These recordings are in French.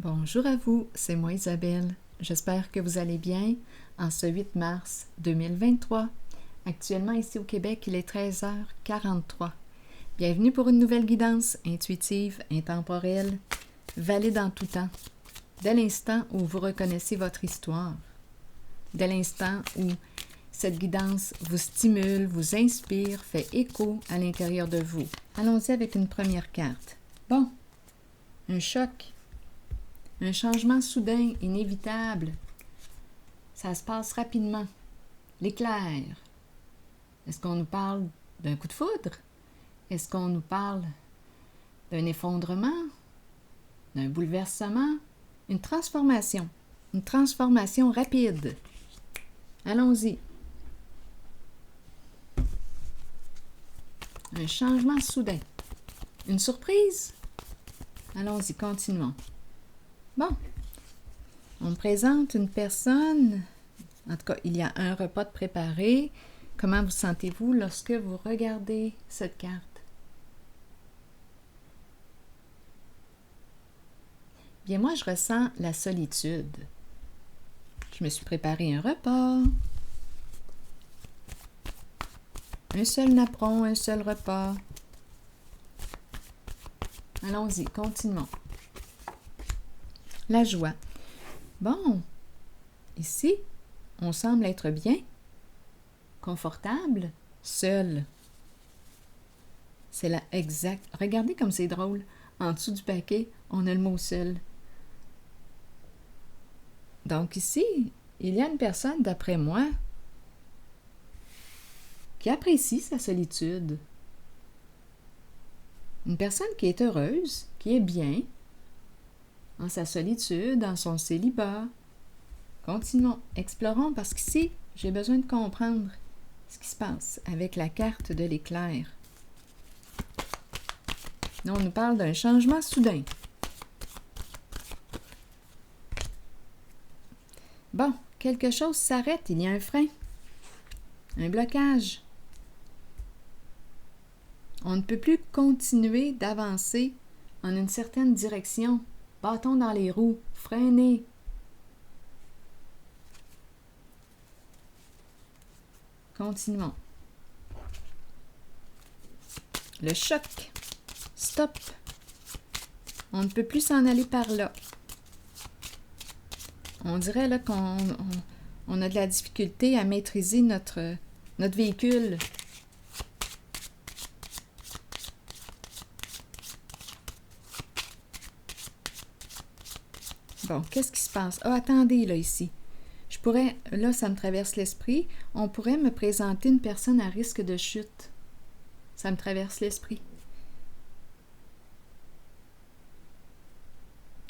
Bonjour à vous, c'est moi Isabelle. J'espère que vous allez bien en ce 8 mars 2023. Actuellement ici au Québec, il est 13h43. Bienvenue pour une nouvelle guidance intuitive, intemporelle, valide en tout temps. Dès l'instant où vous reconnaissez votre histoire, dès l'instant où cette guidance vous stimule, vous inspire, fait écho à l'intérieur de vous. Allons-y avec une première carte. Bon, un choc. Un changement soudain, inévitable. Ça se passe rapidement. L'éclair. Est-ce qu'on nous parle d'un coup de foudre? Est-ce qu'on nous parle d'un effondrement? D'un bouleversement? Une transformation. Une transformation rapide. Allons-y. Un changement soudain. Une surprise? Allons-y, continuons. Bon, on me présente une personne, en tout cas, il y a un repas de préparé. Comment vous sentez-vous lorsque vous regardez cette carte? Bien, moi, je ressens la solitude. Je me suis préparé un repas. Un seul napperon, un seul repas. Allons-y, continuons. La joie. Bon, ici, on semble être bien, confortable, seul. C'est la exact. Regardez comme c'est drôle. En dessous du paquet, on a le mot seul. Donc ici, il y a une personne, d'après moi, qui apprécie sa solitude. Une personne qui est heureuse, qui est bien, en sa solitude, dans son célibat. Continuons, explorons, parce qu'ici, j'ai besoin de comprendre ce qui se passe avec la carte de l'éclair. On nous parle d'un changement soudain. Bon, quelque chose s'arrête, il y a un frein, un blocage. On ne peut plus continuer d'avancer en une certaine direction. Bâton dans les roues, freiner. Continuons. Le choc. Stop. On ne peut plus s'en aller par là. On dirait là qu'on a de la difficulté à maîtriser notre véhicule. Bon, qu'est-ce qui se passe? Ah, attendez, là, ici. Là, ça me traverse l'esprit, on pourrait me présenter une personne à risque de chute. Ça me traverse l'esprit.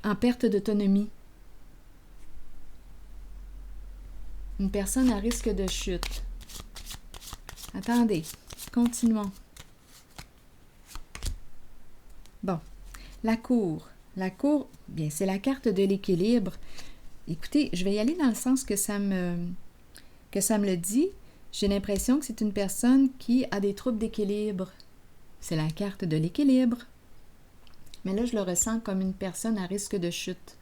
En perte d'autonomie. Une personne à risque de chute. Attendez, continuons. Bon, la cour. La cour, bien, c'est la carte de l'équilibre. Écoutez, je vais y aller dans le sens que ça me le dit. J'ai l'impression que c'est une personne qui a des troubles d'équilibre. C'est la carte de l'équilibre. Mais là, je le ressens comme une personne à risque de chute.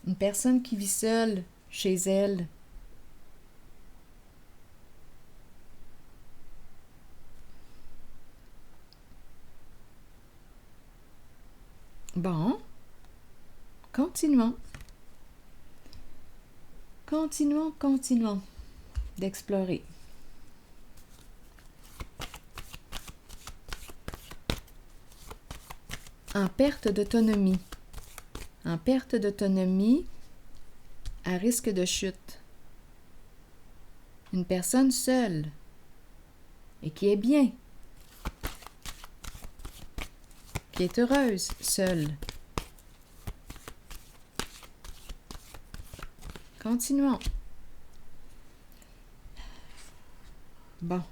Une personne qui vit seule chez elle. Bon, continuons. Continuons d'explorer. En perte d'autonomie. En perte d'autonomie, à risque de chute. Une personne seule et qui est bien, qui est heureuse, seule. Continuons. Bon.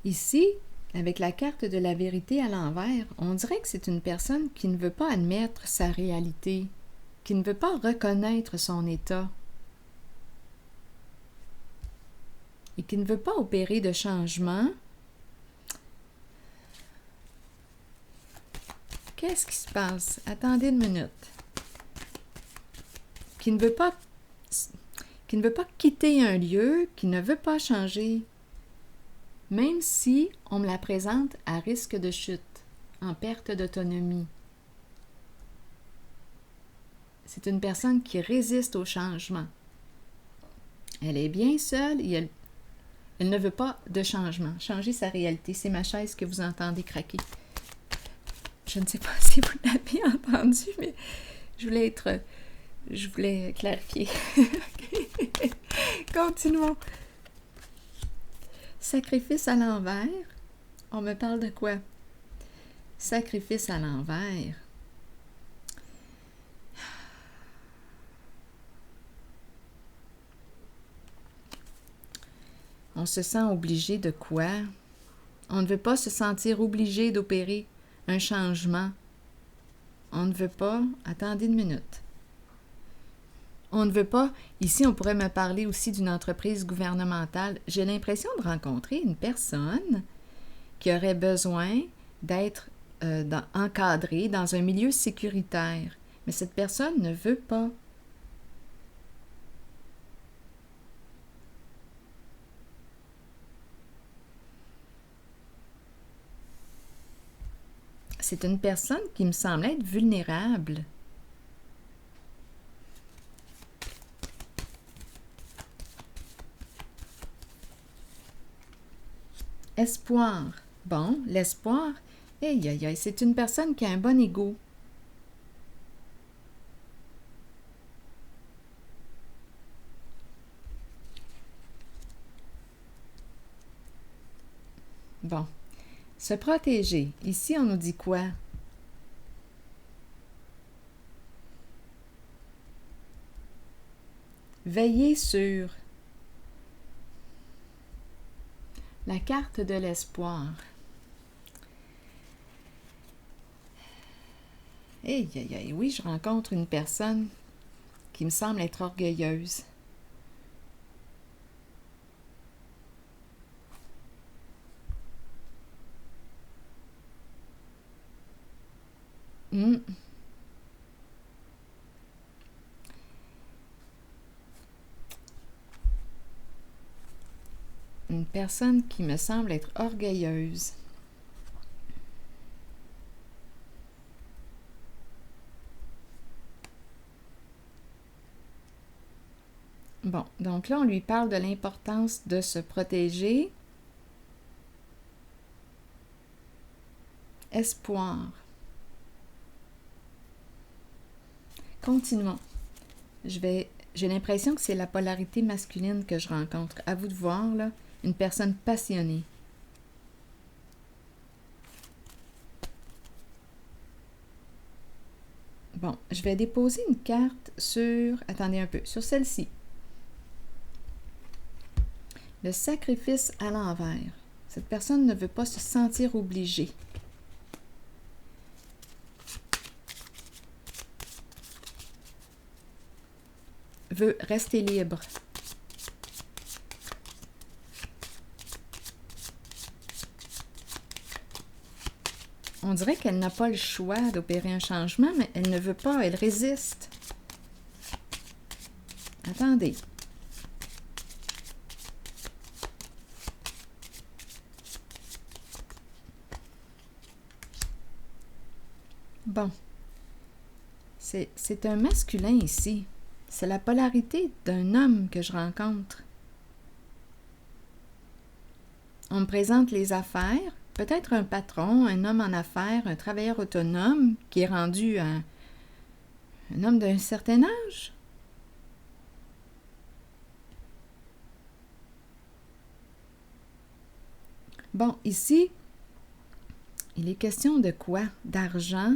Ici, avec la carte de la vérité à l'envers, on dirait que c'est une personne qui ne veut pas admettre sa réalité, qui ne veut pas reconnaître son état et qui ne veut pas opérer de changement Qu'est-ce qui se passe? Attendez une minute. Qui ne veut pas quitter un lieu, qui ne veut pas changer, même si on me la présente à risque de chute, en perte d'autonomie. C'est une personne qui résiste au changement. Elle est bien seule et elle ne veut pas de changement. Changer sa réalité. C'est ma chaise que vous entendez craquer. Je ne sais pas si vous l'avez entendu, mais je voulais clarifier. Continuons. Sacrifice à l'envers. On me parle de quoi? Sacrifice à l'envers. On se sent obligé de quoi? On ne veut pas se sentir obligé d'opérer un changement. On ne veut pas... Attendez une minute. On ne veut pas... Ici, on pourrait me parler aussi d'une entreprise gouvernementale. J'ai l'impression de rencontrer une personne qui aurait besoin d'être encadrée dans un milieu sécuritaire. Mais cette personne ne veut pas. C'est une personne qui me semble être vulnérable. Espoir. Bon, l'espoir, aïe, aïe, aïe, c'est une personne qui a un bon ego. Bon. Se protéger. Ici, on nous dit quoi? Veiller sur la carte de l'espoir. Aïe, aïe, aïe, oui, je rencontre une personne qui me semble être orgueilleuse. Une personne qui me semble être orgueilleuse. Bon, donc là, on lui parle de l'importance de se protéger. Espoir. Continuons. J'ai l'impression que c'est la polarité masculine que je rencontre. À vous de voir, là, une personne passionnée. Bon, je vais déposer une carte sur... Attendez un peu, sur celle-ci. Le sacrifice à l'envers. Cette personne ne veut pas se sentir obligée. Veut rester libre. On dirait qu'elle n'a pas le choix d'opérer un changement, mais elle ne veut pas, elle résiste. Attendez. Bon. C'est un masculin ici. C'est la polarité d'un homme que je rencontre. On me présente les affaires, peut-être un patron, un homme en affaires, un travailleur autonome qui est rendu un homme d'un certain âge. Bon, ici, il est question de quoi? D'argent,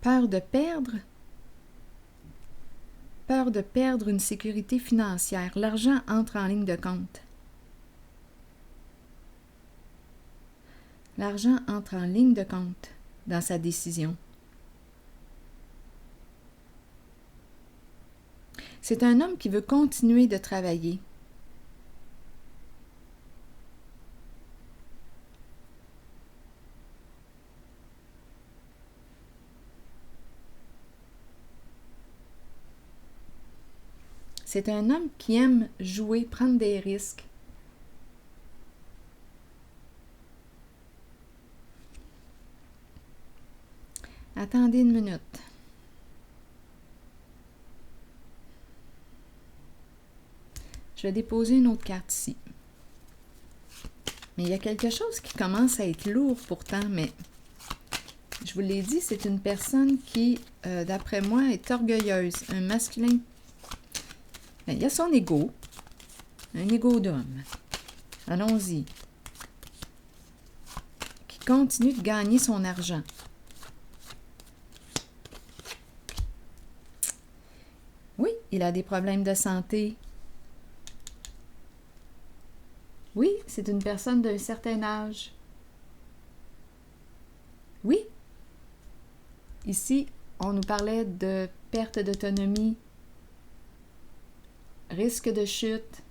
peur de perdre? Peur de perdre une sécurité financière. L'argent entre en ligne de compte. L'argent entre en ligne de compte dans sa décision. C'est un homme qui veut continuer de travailler. C'est un homme qui aime jouer, prendre des risques. Attendez une minute. Je vais déposer une autre carte ici. Mais il y a quelque chose qui commence à être lourd pourtant, mais je vous l'ai dit, c'est une personne qui, d'après moi, est orgueilleuse. Un masculin. Bien, il y a son ego. Un ego d'homme. Allons-y. Qui continue de gagner son argent. Oui, il a des problèmes de santé. Oui, c'est une personne d'un certain âge. Oui. Ici, on nous parlait de perte d'autonomie, risque de chute.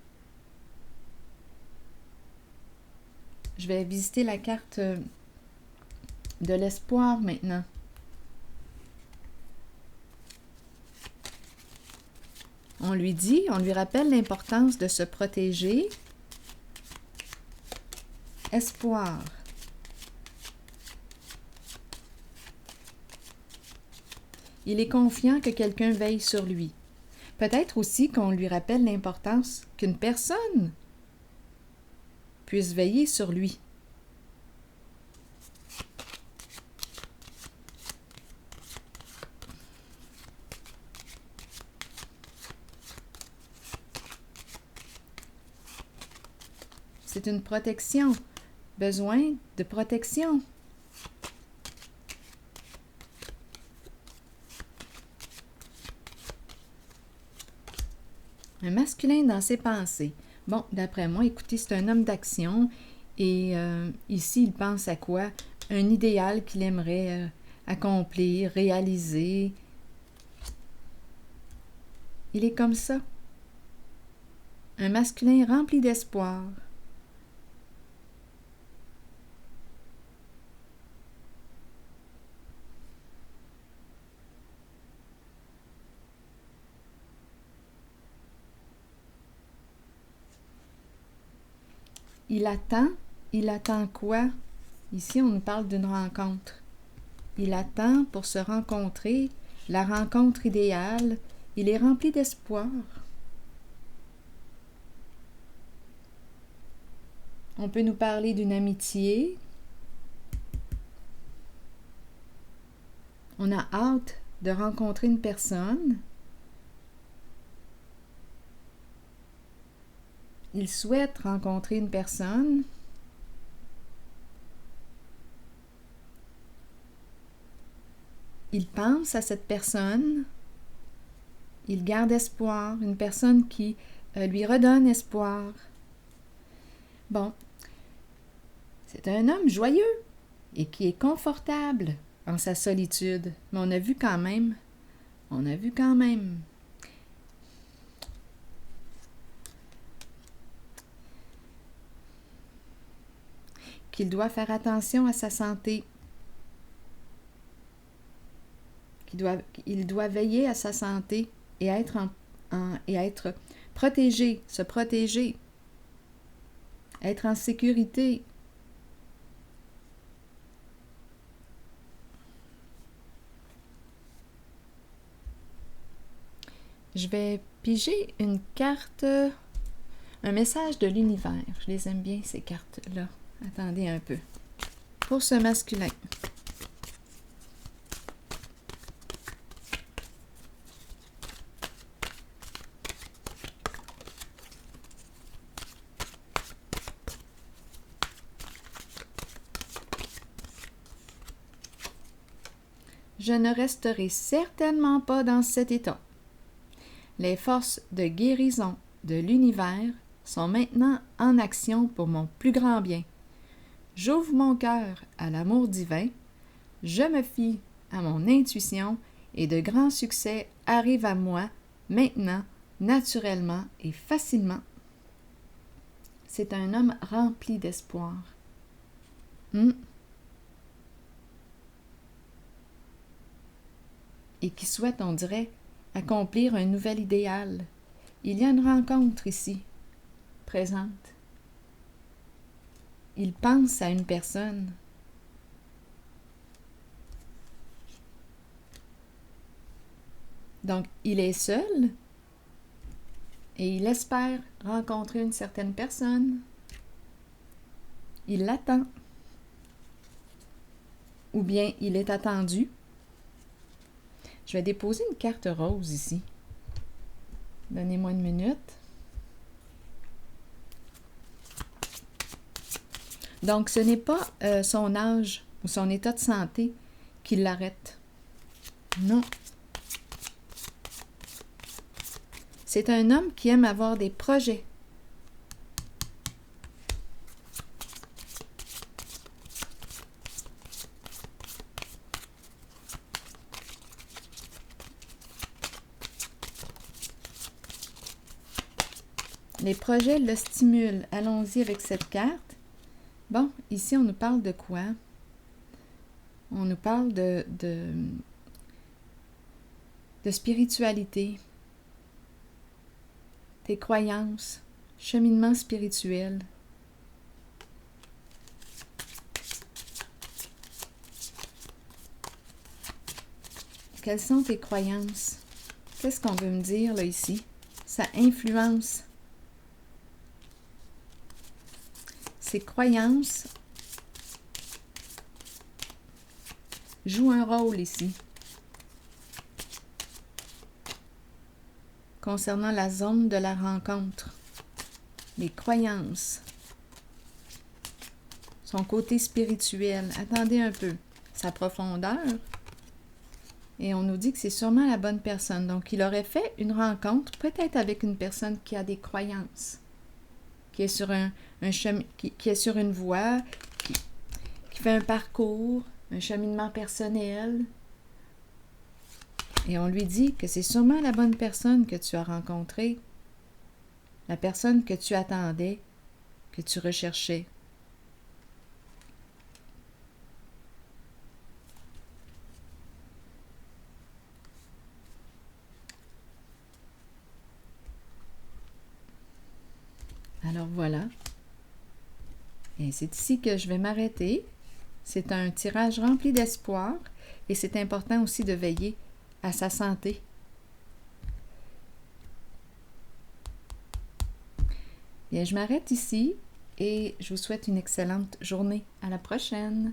Je vais visiter la carte de l'espoir maintenant. On lui rappelle l'importance de se protéger. Espoir. Il est confiant que quelqu'un veille sur lui. Peut-être aussi qu'on lui rappelle l'importance qu'une personne puisse veiller sur lui. C'est une protection. Besoin de protection. Un masculin dans ses pensées. Bon, d'après moi, écoutez, c'est un homme d'action et ici, il pense à quoi? Un idéal qu'il aimerait accomplir, réaliser. Il est comme ça. Un masculin rempli d'espoir. Il attend quoi? Ici, on nous parle d'une rencontre. Il attend pour se rencontrer, la rencontre idéale. Il est rempli d'espoir. On peut nous parler d'une amitié. On a hâte de rencontrer une personne. Il souhaite rencontrer une personne. Il pense à cette personne. Il garde espoir. Une personne qui lui redonne espoir. Bon, c'est un homme joyeux et qui est confortable en sa solitude. Mais on a vu quand même qu'il doit faire attention à sa santé, il doit veiller à sa santé et être protégé, se protéger, être en sécurité. Je vais piger une carte, un message de l'univers. Je les aime bien, ces cartes-là. Attendez un peu. Pour ce masculin. Je ne resterai certainement pas dans cet état. Les forces de guérison de l'univers sont maintenant en action pour mon plus grand bien. J'ouvre mon cœur à l'amour divin, je me fie à mon intuition et de grands succès arrivent à moi maintenant, naturellement et facilement. C'est un homme rempli d'espoir. Et qui souhaite, on dirait, accomplir un nouvel idéal. Il y a une rencontre ici, présente. Il pense à une personne. Donc, il est seul et il espère rencontrer une certaine personne. Il l'attend. Ou bien il est attendu. Je vais déposer une carte rose ici. Donnez-moi une minute. Donc, ce n'est pas son âge ou son état de santé qui l'arrête. Non. C'est un homme qui aime avoir des projets. Les projets le stimulent. Allons-y avec cette carte. Bon, ici, on nous parle de quoi? On nous parle de spiritualité, tes croyances, cheminement spirituel. Quelles sont tes croyances? Qu'est-ce qu'on veut me dire là ici? Ça influence. Ces croyances jouent un rôle ici. Concernant la zone de la rencontre, les croyances, son côté spirituel. Attendez un peu, sa profondeur. Et on nous dit que c'est sûrement la bonne personne. Donc, il aurait fait une rencontre, peut-être avec une personne qui a des croyances, qui est sur un chemin, qui est sur une voie, qui fait un parcours, un cheminement personnel. Et on lui dit que c'est sûrement la bonne personne que tu as rencontrée, la personne que tu attendais, que tu recherchais. Alors voilà. Et c'est ici que je vais m'arrêter. C'est un tirage rempli d'espoir et c'est important aussi de veiller à sa santé. Bien, je m'arrête ici et je vous souhaite une excellente journée. À la prochaine!